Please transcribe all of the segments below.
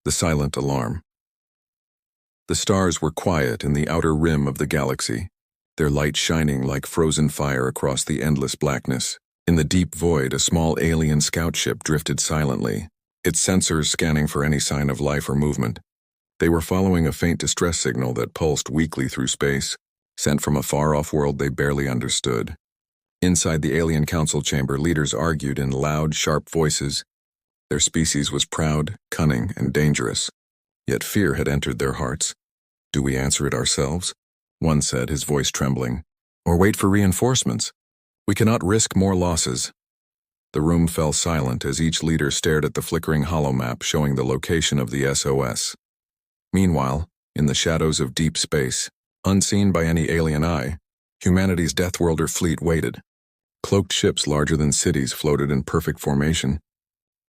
The silent alarm. The stars were quiet in the outer rim of the galaxy, their light shining like frozen fire across the endless blackness. In the deep void, a small alien scout ship drifted silently, its sensors scanning for any sign of life or movement. They were following a faint distress signal that pulsed weakly through space, sent from a far-off world they barely understood. Inside the alien council chamber, leaders argued in loud, sharp voices. Their species was proud, cunning, and dangerous. Yet fear had entered their hearts. Do we answer it ourselves? One said, his voice trembling. Or wait for reinforcements? We cannot risk more losses. The room fell silent as each leader stared at the flickering holomap showing the location of the SOS. Meanwhile, in the shadows of deep space, unseen by any alien eye, humanity's Deathworlder Fleet waited. Cloaked ships larger than cities floated in perfect formation,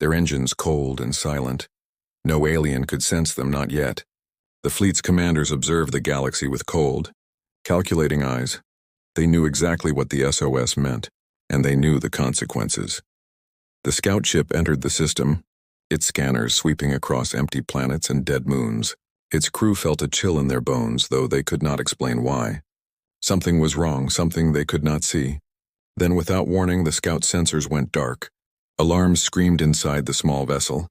their engines cold and silent. No alien could sense them, not yet. The fleet's commanders observed the galaxy with cold, calculating eyes. They knew exactly what the SOS meant, and they knew the consequences. The scout ship entered the system, its scanners sweeping across empty planets and dead moons. Its crew felt a chill in their bones, though they could not explain why. Something was wrong, something they could not see. Then, without warning, the scout sensors went dark. Alarms screamed inside the small vessel,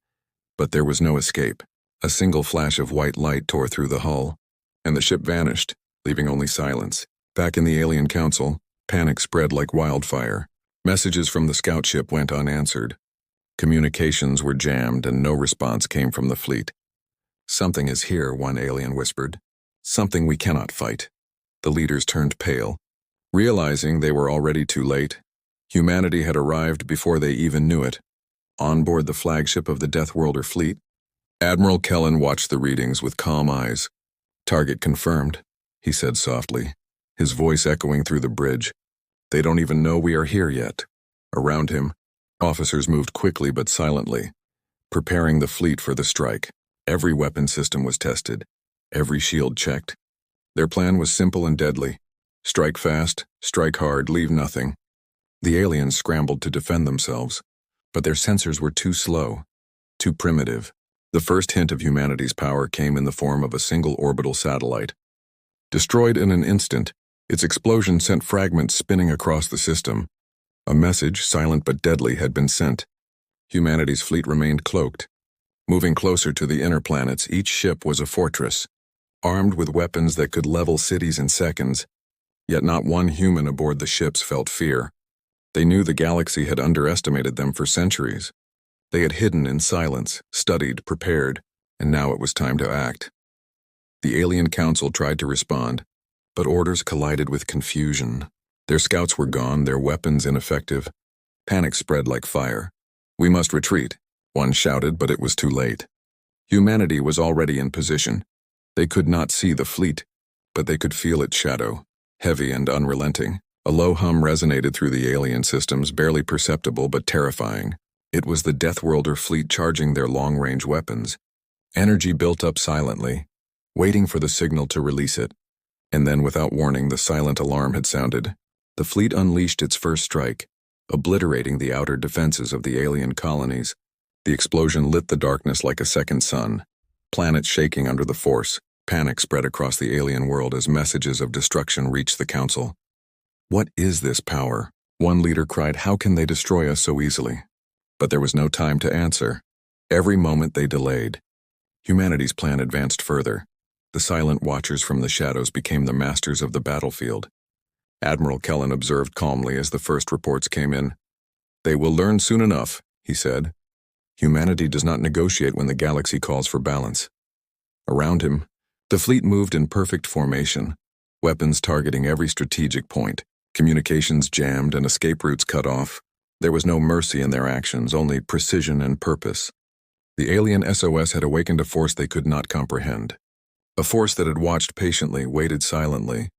but there was no escape. A single flash of white light tore through the hull, and the ship vanished, leaving only silence. Back in the alien council, panic spread like wildfire. Messages from the scout ship went unanswered. Communications were jammed and no response came from the fleet. Something is here, one alien whispered. Something we cannot fight. The leaders turned pale. Realizing they were already too late, humanity had arrived before they even knew it. On board the flagship of the Deathworlder Fleet, Admiral Kellen watched the readings with calm eyes. Target confirmed, he said softly, his voice echoing through the bridge. They don't even know we are here yet. Around him, officers moved quickly but silently, preparing the fleet for the strike. Every weapon system was tested, every shield checked. Their plan was simple and deadly. Strike fast, strike hard, leave nothing. The aliens scrambled to defend themselves, but their sensors were too slow, too primitive. The first hint of humanity's power came in the form of a single orbital satellite. Destroyed in an instant, its explosion sent fragments spinning across the system. A message, silent but deadly, had been sent. Humanity's fleet remained cloaked. Moving closer to the inner planets, each ship was a fortress, armed with weapons that could level cities in seconds. Yet not one human aboard the ships felt fear. They knew the galaxy had underestimated them for centuries. They had hidden in silence, studied, prepared, and now it was time to act. The alien council tried to respond, but orders collided with confusion. Their scouts were gone, their weapons ineffective. Panic spread like fire. We must retreat, one shouted, but it was too late. Humanity was already in position. They could not see the fleet, but they could feel its shadow, heavy and unrelenting. A low hum resonated through the alien systems, barely perceptible but terrifying. It was the Deathworlder Fleet charging their long-range weapons. Energy built up silently, waiting for the signal to release it. And then, without warning, the silent alarm had sounded. The fleet unleashed its first strike, obliterating the outer defenses of the alien colonies. The explosion lit the darkness like a second sun, planets shaking under the force. Panic spread across the alien world as messages of destruction reached the council. What is this power? One leader cried, how can they destroy us so easily? But there was no time to answer. Every moment they delayed. Humanity's plan advanced further. The silent watchers from the shadows became the masters of the battlefield. Admiral Kellen observed calmly as the first reports came in. They will learn soon enough, he said. Humanity does not negotiate when the galaxy calls for balance. Around him, the fleet moved in perfect formation, weapons targeting every strategic point, communications jammed and escape routes cut off. There was no mercy in their actions, only precision and purpose. The alien SOS had awakened a force they could not comprehend. A force that had watched patiently, waited silently,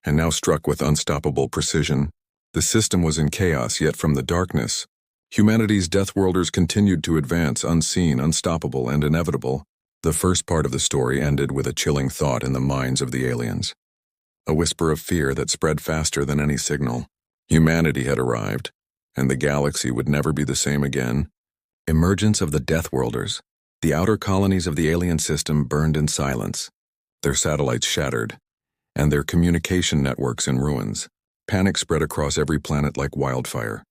and now struck with unstoppable precision. The system was in chaos, yet from the darkness, humanity's Deathworlders continued to advance, unseen, unstoppable, and inevitable. The first part of the story ended with a chilling thought in the minds of the aliens. A whisper of fear that spread faster than any signal. Humanity had arrived, and the galaxy would never be the same again. Emergence of the Deathworlders. The outer colonies of the alien system burned in silence, their satellites shattered, and their communication networks in ruins. Panic spread across every planet like wildfire.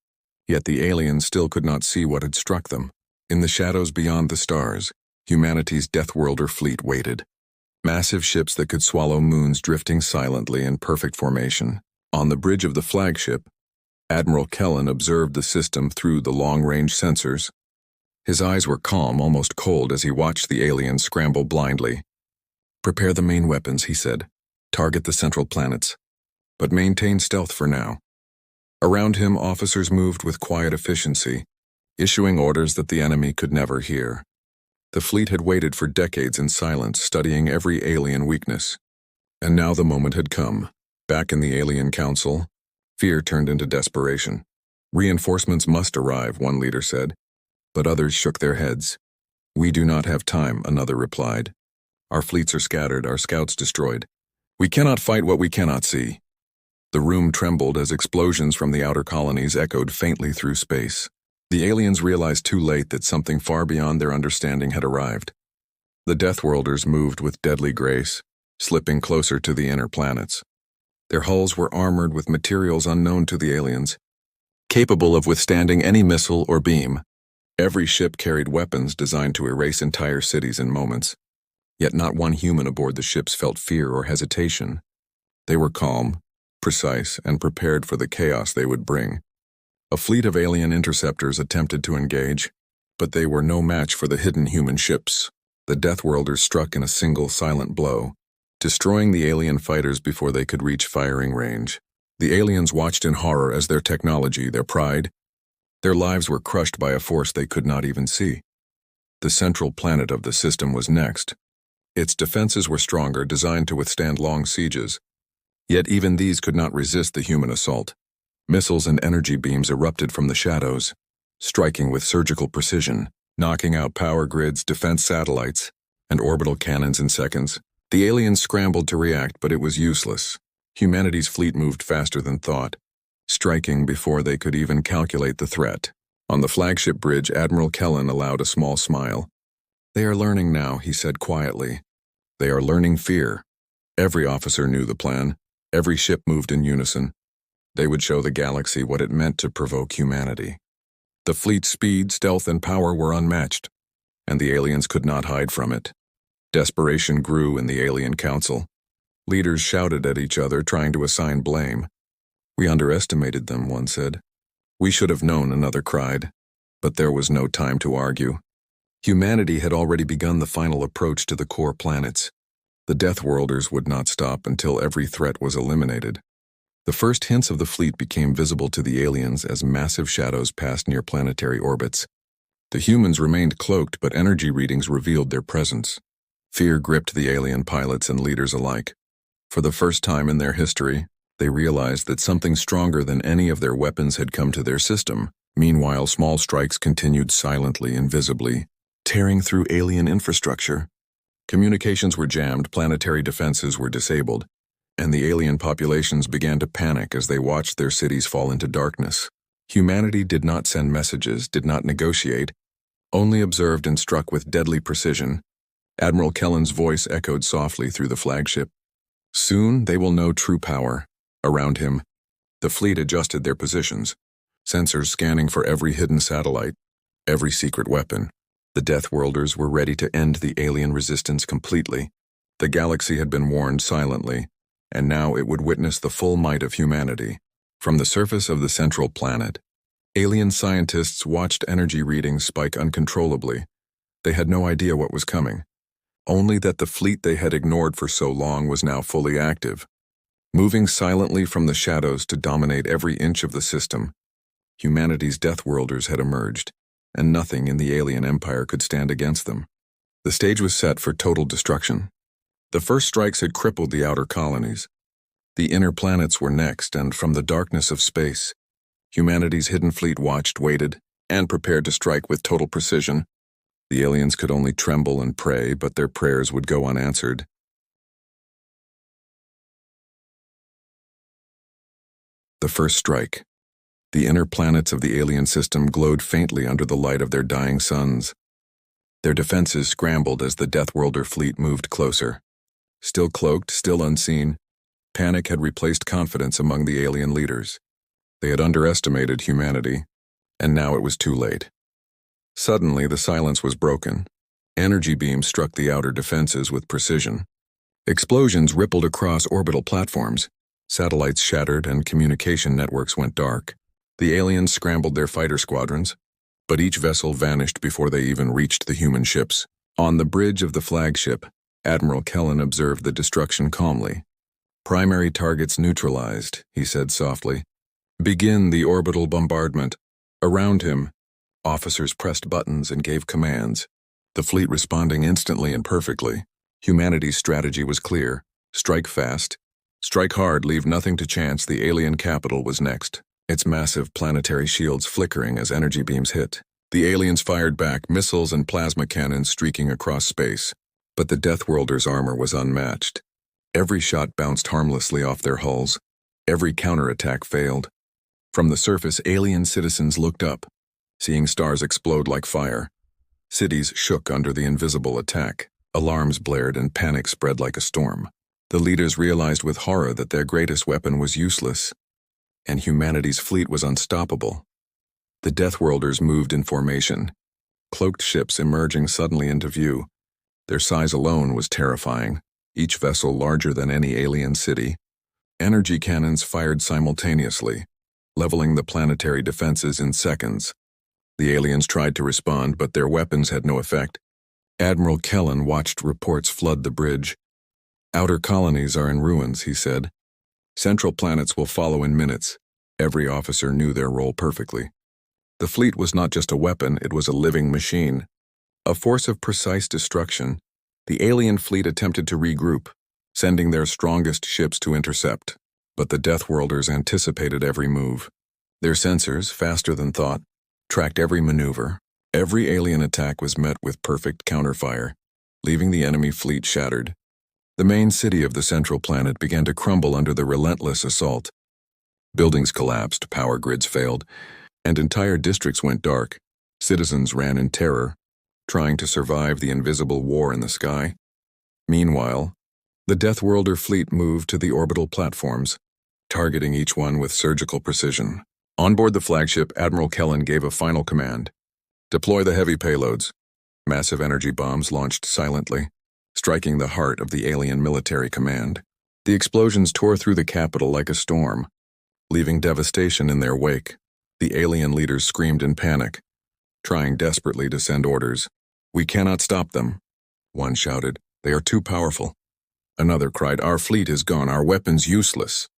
Yet the aliens still could not see what had struck them. In the shadows beyond the stars, humanity's Deathworlder Fleet waited. Massive ships that could swallow moons drifting silently in perfect formation. On the bridge of the flagship, Admiral Kellen observed the system through the long-range sensors. His eyes were calm, almost cold, as he watched the aliens scramble blindly. "Prepare the main weapons," he said. "Target the central planets. But maintain stealth for now." Around him, officers moved with quiet efficiency, issuing orders that the enemy could never hear. The fleet had waited for decades in silence, studying every alien weakness. And now the moment had come. Back in the Alien Council, fear turned into desperation. "Reinforcements must arrive," one leader said, but others shook their heads. "We do not have time," another replied. "Our fleets are scattered, our scouts destroyed. We cannot fight what we cannot see." The room trembled as explosions from the outer colonies echoed faintly through space. The aliens realized too late that something far beyond their understanding had arrived. The Deathworlders moved with deadly grace, slipping closer to the inner planets. Their hulls were armored with materials unknown to the aliens, capable of withstanding any missile or beam. Every ship carried weapons designed to erase entire cities in moments. Yet not one human aboard the ships felt fear or hesitation. They were calm, precise, and prepared for the chaos they would bring. A fleet of alien interceptors attempted to engage, but they were no match for the hidden human ships. The Deathworlders struck in a single silent blow, destroying the alien fighters before they could reach firing range. The aliens watched in horror as their technology, their pride, their lives were crushed by a force they could not even see. The central planet of the system was next. Its defenses were stronger, designed to withstand long sieges. Yet even these could not resist the human assault. Missiles and energy beams erupted from the shadows, striking with surgical precision, knocking out power grids, defense satellites, and orbital cannons in seconds. The aliens scrambled to react, but it was useless. Humanity's fleet moved faster than thought, striking before they could even calculate the threat. On the flagship bridge, Admiral Kellen allowed a small smile. "They are learning now," he said quietly. "They are learning fear." Every officer knew the plan. Every ship moved in unison. They would show the galaxy what it meant to provoke humanity. The fleet's speed, stealth, and power were unmatched, and the aliens could not hide from it. Desperation grew in the Alien Council. Leaders shouted at each other, trying to assign blame. "We underestimated them," one said. "We should have known," another cried. But there was no time to argue. Humanity had already begun the final approach to the core planets. The Deathworlders would not stop until every threat was eliminated. The first hints of the fleet became visible to the aliens as massive shadows passed near planetary orbits. The humans remained cloaked, but energy readings revealed their presence. Fear gripped the alien pilots and leaders alike. For the first time in their history, they realized that something stronger than any of their weapons had come to their system. Meanwhile, small strikes continued silently and visibly, tearing through alien infrastructure. Communications were jammed, planetary defenses were disabled, and the alien populations began to panic as they watched their cities fall into darkness. Humanity did not send messages, did not negotiate, only observed and struck with deadly precision. Admiral Kellen's voice echoed softly through the flagship. "Soon they will know true power." Around him, the fleet adjusted their positions, sensors scanning for every hidden satellite, every secret weapon. The Deathworlders were ready to end the alien resistance completely. The galaxy had been warned silently, and now it would witness the full might of humanity. From the surface of the central planet, alien scientists watched energy readings spike uncontrollably. They had no idea what was coming, only that the fleet they had ignored for so long was now fully active, moving silently from the shadows to dominate every inch of the system. Humanity's Deathworlders had emerged, and nothing in the alien empire could stand against them. The stage was set for total destruction. The first strikes had crippled the outer colonies. The inner planets were next, and from the darkness of space, humanity's hidden fleet watched, waited, and prepared to strike with total precision. The aliens could only tremble and pray, but their prayers would go unanswered. The first strike. The inner planets of the alien system glowed faintly under the light of their dying suns. Their defenses scrambled as the Deathworlder fleet moved closer. Still cloaked, still unseen, panic had replaced confidence among the alien leaders. They had underestimated humanity, and now it was too late. Suddenly, the silence was broken. Energy beams struck the outer defenses with precision. Explosions rippled across orbital platforms. Satellites shattered and communication networks went dark. The aliens scrambled their fighter squadrons, but each vessel vanished before they even reached the human ships. On the bridge of the flagship, Admiral Kellen observed the destruction calmly. "Primary targets neutralized," he said softly. "Begin the orbital bombardment." Around him, officers pressed buttons and gave commands, the fleet responding instantly and perfectly. Humanity's strategy was clear. Strike fast. Strike hard, leave nothing to chance. The alien capital was next, its massive planetary shields flickering as energy beams hit. The aliens fired back, missiles and plasma cannons streaking across space. But the Deathworlders' armor was unmatched. Every shot bounced harmlessly off their hulls. Every counterattack failed. From the surface, alien citizens looked up, seeing stars explode like fire. Cities shook under the invisible attack. Alarms blared and panic spread like a storm. The leaders realized with horror that their greatest weapon was useless, and humanity's fleet was unstoppable. The Deathworlders moved in formation, cloaked ships emerging suddenly into view. Their size alone was terrifying, each vessel larger than any alien city. Energy cannons fired simultaneously, leveling the planetary defenses in seconds. The aliens tried to respond, but their weapons had no effect. Admiral Kellen watched reports flood the bridge. "Outer colonies are in ruins," he said. "Central planets will follow in minutes." Every officer knew their role perfectly. The fleet was not just a weapon, it was a living machine. A force of precise destruction. The alien fleet attempted to regroup, sending their strongest ships to intercept. But the Deathworlders anticipated every move. Their sensors, faster than thought, tracked every maneuver. Every alien attack was met with perfect counterfire, leaving the enemy fleet shattered. The main city of the central planet began to crumble under the relentless assault. Buildings collapsed, power grids failed, and entire districts went dark. Citizens ran in terror, trying to survive the invisible war in the sky. Meanwhile, the Deathworlder fleet moved to the orbital platforms, targeting each one with surgical precision. On board the flagship, Admiral Kellen gave a final command. "Deploy the heavy payloads." Massive energy bombs launched silently, striking the heart of the alien military command. The explosions tore through the capital like a storm, leaving devastation in their wake. The alien leaders screamed in panic, trying desperately to send orders. "We cannot stop them," one shouted. "They are too powerful." Another cried, "Our fleet is gone, our weapons useless."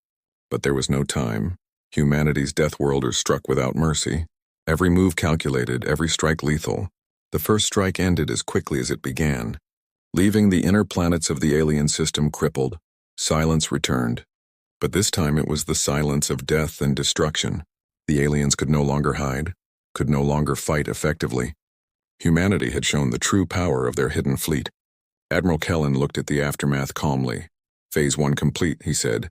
But there was no time. Humanity's Deathworlders struck without mercy. Every move calculated, every strike lethal. The first strike ended as quickly as it began. Leaving the inner planets of the alien system crippled, silence returned. But this time it was the silence of death and destruction. The aliens could no longer hide, could no longer fight effectively. Humanity had shown the true power of their hidden fleet. Admiral Kellen looked at the aftermath calmly. "Phase 1 complete," he said.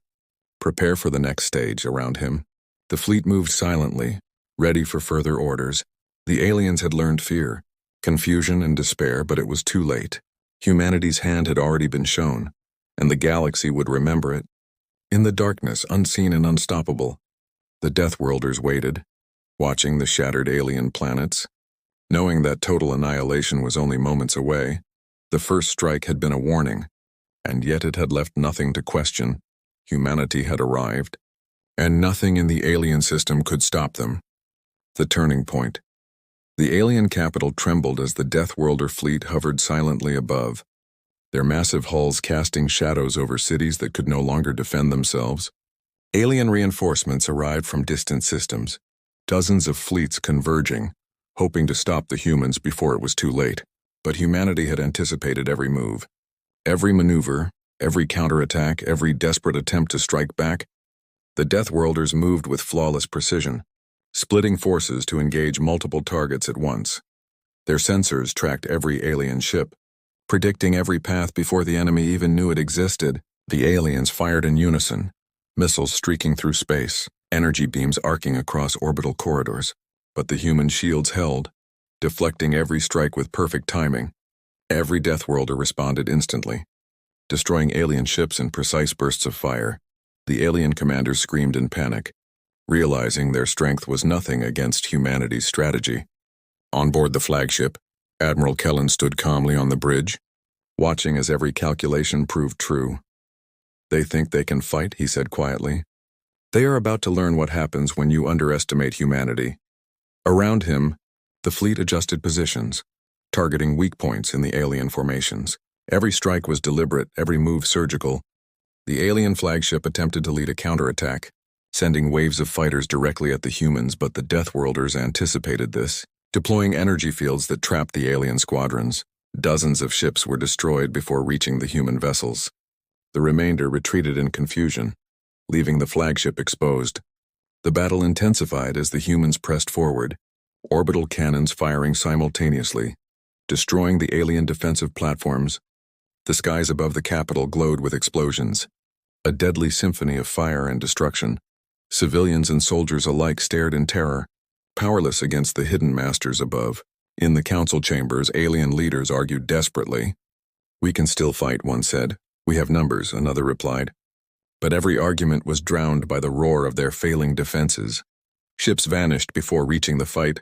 "Prepare for the next stage." Around him, the fleet moved silently, ready for further orders. The aliens had learned fear, confusion and despair, but it was too late. Humanity's hand had already been shown, and the galaxy would remember it. In the darkness, unseen and unstoppable, the Deathworlders waited, watching the shattered alien planets. Knowing that total annihilation was only moments away, the first strike had been a warning, and yet it had left nothing to question. Humanity had arrived, and nothing in the alien system could stop them. The turning point. The alien capital trembled as the Deathworlder fleet hovered silently above, their massive hulls casting shadows over cities that could no longer defend themselves. Alien reinforcements arrived from distant systems, dozens of fleets converging, hoping to stop the humans before it was too late. But humanity had anticipated every move. Every maneuver, every counterattack, every desperate attempt to strike back. The Deathworlders moved with flawless precision, splitting forces to engage multiple targets at once. Their sensors tracked every alien ship, predicting every path before the enemy even knew it existed. The aliens fired in unison, missiles streaking through space, energy beams arcing across orbital corridors. But the human shields held. deflecting every strike with perfect timing. Every Deathworlder responded instantly, destroying alien ships in precise bursts of fire. The alien commanders screamed in panic, realizing their strength was nothing against humanity's strategy. On board the flagship, Admiral Kellen stood calmly on the bridge, watching as every calculation proved true. "They think they can fight," he said quietly. "They are about to learn what happens when you underestimate humanity." Around him, the fleet adjusted positions, targeting weak points in the alien formations. Every strike was deliberate, every move surgical. The alien flagship attempted to lead a counterattack, sending waves of fighters directly at the humans, but the Deathworlders anticipated this, deploying energy fields that trapped the alien squadrons. Dozens of ships were destroyed before reaching the human vessels. The remainder retreated in confusion, leaving the flagship exposed. The battle intensified as the humans pressed forward, orbital cannons firing simultaneously, destroying the alien defensive platforms. The skies above the capital glowed with explosions, a deadly symphony of fire and destruction. Civilians and soldiers alike stared in terror, powerless against the hidden masters above. In the council chambers, alien leaders argued desperately. "We can still fight," one said. "We have numbers," another replied. But every argument was drowned by the roar of their failing defenses. Ships vanished before reaching the fight.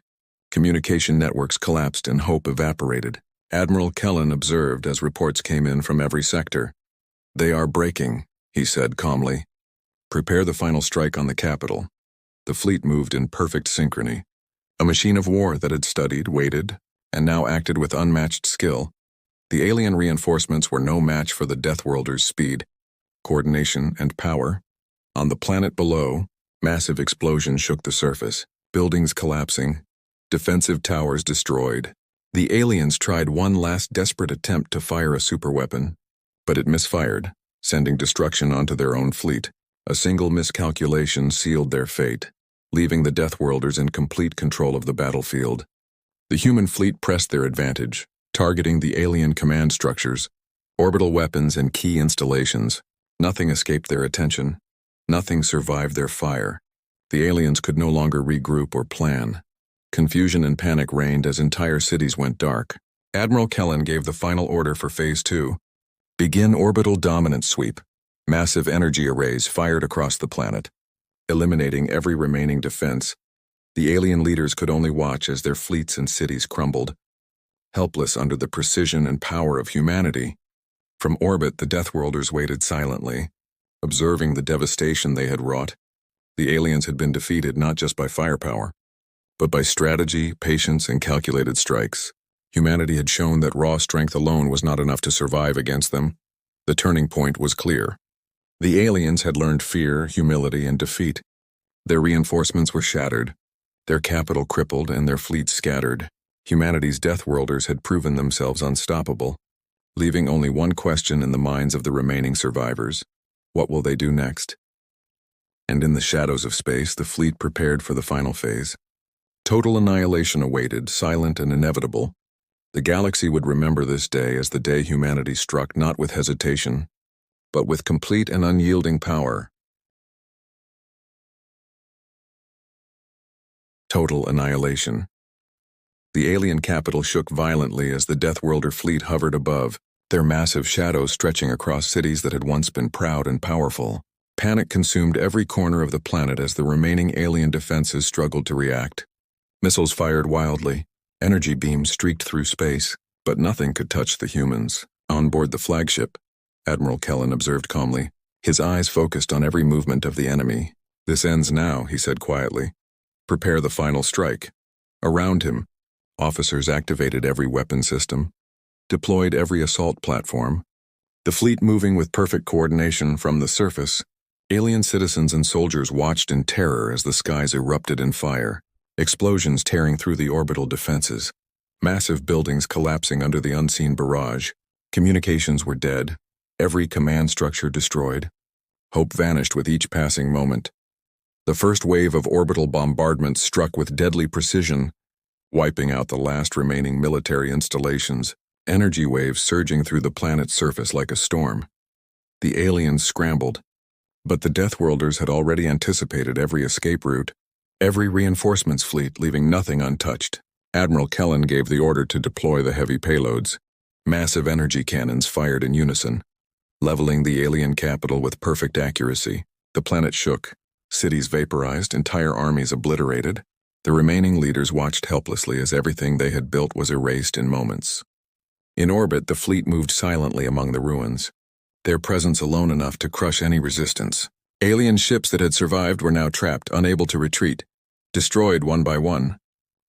Communication networks collapsed and hope evaporated. Admiral Kellen observed as reports came in from every sector. "They are breaking," he said calmly. "Prepare the final strike on the capital." The fleet moved in perfect synchrony. A machine of war that had studied, waited, and now acted with unmatched skill. The alien reinforcements were no match for the Deathworlders' speed, coordination, and power. On the planet below, massive explosions shook the surface, buildings collapsing, defensive towers destroyed. The aliens tried one last desperate attempt to fire a superweapon, but it misfired, sending destruction onto their own fleet. A single miscalculation sealed their fate, leaving the Deathworlders in complete control of the battlefield. The human fleet pressed their advantage, targeting the alien command structures, orbital weapons, and key installations. Nothing escaped their attention. Nothing survived their fire. The aliens could no longer regroup or plan. Confusion and panic reigned as entire cities went dark. Admiral Kellen gave the final order for Phase 2. Begin orbital dominance sweep. Massive energy arrays fired across the planet, eliminating every remaining defense. The alien leaders could only watch as their fleets and cities crumbled, helpless under the precision and power of humanity. From orbit, the Deathworlders waited silently, observing the devastation they had wrought. The aliens had been defeated not just by firepower, but by strategy, patience, and calculated strikes. Humanity had shown that raw strength alone was not enough to survive against them. The turning point was clear. The aliens had learned fear, humility, and defeat. Their reinforcements were shattered, their capital crippled, and their fleet scattered. Humanity's Deathworlders had proven themselves unstoppable, leaving only one question in the minds of the remaining survivors: what will they do next? And in the shadows of space, the fleet prepared for the final phase. Total annihilation awaited, silent and inevitable. The galaxy would remember this day as the day humanity struck not with hesitation, but with complete and unyielding power. Total annihilation. The alien capital shook violently as the Deathworlder fleet hovered above, their massive shadows stretching across cities that had once been proud and powerful. Panic consumed every corner of the planet as the remaining alien defenses struggled to react. Missiles fired wildly, energy beams streaked through space, but nothing could touch the humans. On board the flagship, Admiral Kellen observed calmly, his eyes focused on every movement of the enemy. "This ends now," he said quietly. "Prepare the final strike." Around him, officers activated every weapon system, deployed every assault platform, the fleet moving with perfect coordination from the surface. Alien citizens and soldiers watched in terror as the skies erupted in fire, explosions tearing through the orbital defenses, massive buildings collapsing under the unseen barrage. Communications were dead, every command structure destroyed. Hope vanished with each passing moment. The first wave of orbital bombardment struck with deadly precision, wiping out the last remaining military installations, energy waves surging through the planet's surface like a storm. The aliens scrambled, but the Deathworlders had already anticipated every escape route, every reinforcements fleet leaving nothing untouched. Admiral Kellen gave the order to deploy the heavy payloads. Massive energy cannons fired in unison, leveling the alien capital with perfect accuracy. The planet shook, cities vaporized, entire armies obliterated. The remaining leaders watched helplessly as everything they had built was erased in moments. In orbit, the fleet moved silently among the ruins, their presence alone enough to crush any resistance. Alien ships that had survived were now trapped, unable to retreat, destroyed one by one.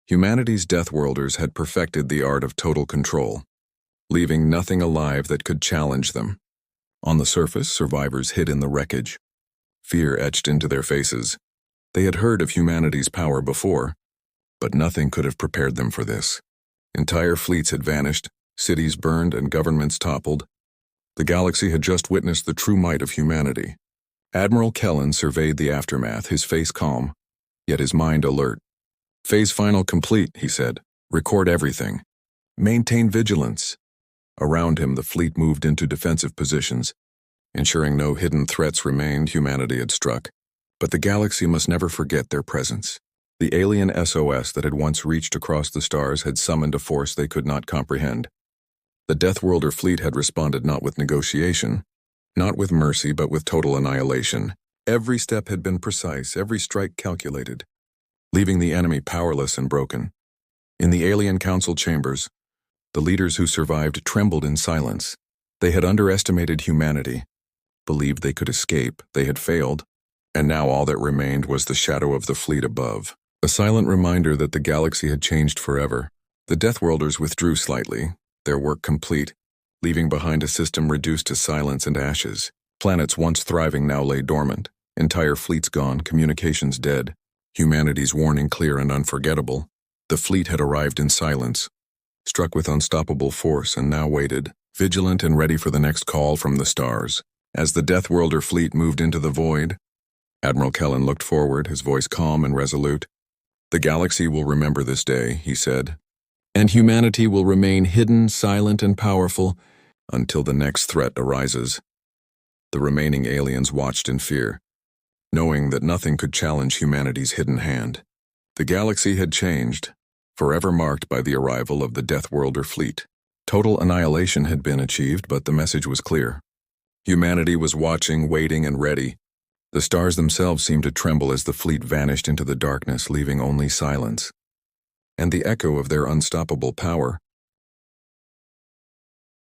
Humanity's Deathworlders had perfected the art of total control, leaving nothing alive that could challenge them. On the surface, survivors hid in the wreckage. Fear etched into their faces. They had heard of humanity's power before, but nothing could have prepared them for this. Entire fleets had vanished, cities burned, and governments toppled. The galaxy had just witnessed the true might of humanity. Admiral Kellen surveyed the aftermath, his face calm, yet his mind alert. "Phase final complete," he said. "Record everything. Maintain vigilance." Around him, the fleet moved into defensive positions, ensuring no hidden threats remained. Humanity had struck, but the galaxy must never forget their presence. The alien SOS that had once reached across the stars had summoned a force they could not comprehend. The Deathworlder Fleet had responded not with negotiation, not with mercy, but with total annihilation. Every step had been precise, every strike calculated, leaving the enemy powerless and broken. In the alien council chambers, the leaders who survived trembled in silence. They had underestimated humanity, believed they could escape. They had failed, and now all that remained was the shadow of the fleet above, a silent reminder that the galaxy had changed forever. The Deathworlders withdrew slightly, their work complete, leaving behind a system reduced to silence and ashes. Planets once thriving now lay dormant, entire fleets gone, communications dead, humanity's warning clear and unforgettable. The fleet had arrived in silence, struck with unstoppable force, and now waited, vigilant and ready for the next call from the stars. As the Deathworlder fleet moved into the void, Admiral Kellen looked forward, his voice calm and resolute. "The galaxy will remember this day," he said, "and humanity will remain hidden, silent, and powerful until the next threat arises." The remaining aliens watched in fear, knowing that nothing could challenge humanity's hidden hand. The galaxy had changed, forever marked by the arrival of the Deathworlder fleet. Total annihilation had been achieved, but the message was clear. Humanity was watching, waiting, and ready. The stars themselves seemed to tremble as the fleet vanished into the darkness, leaving only silence. And the echo of their unstoppable power,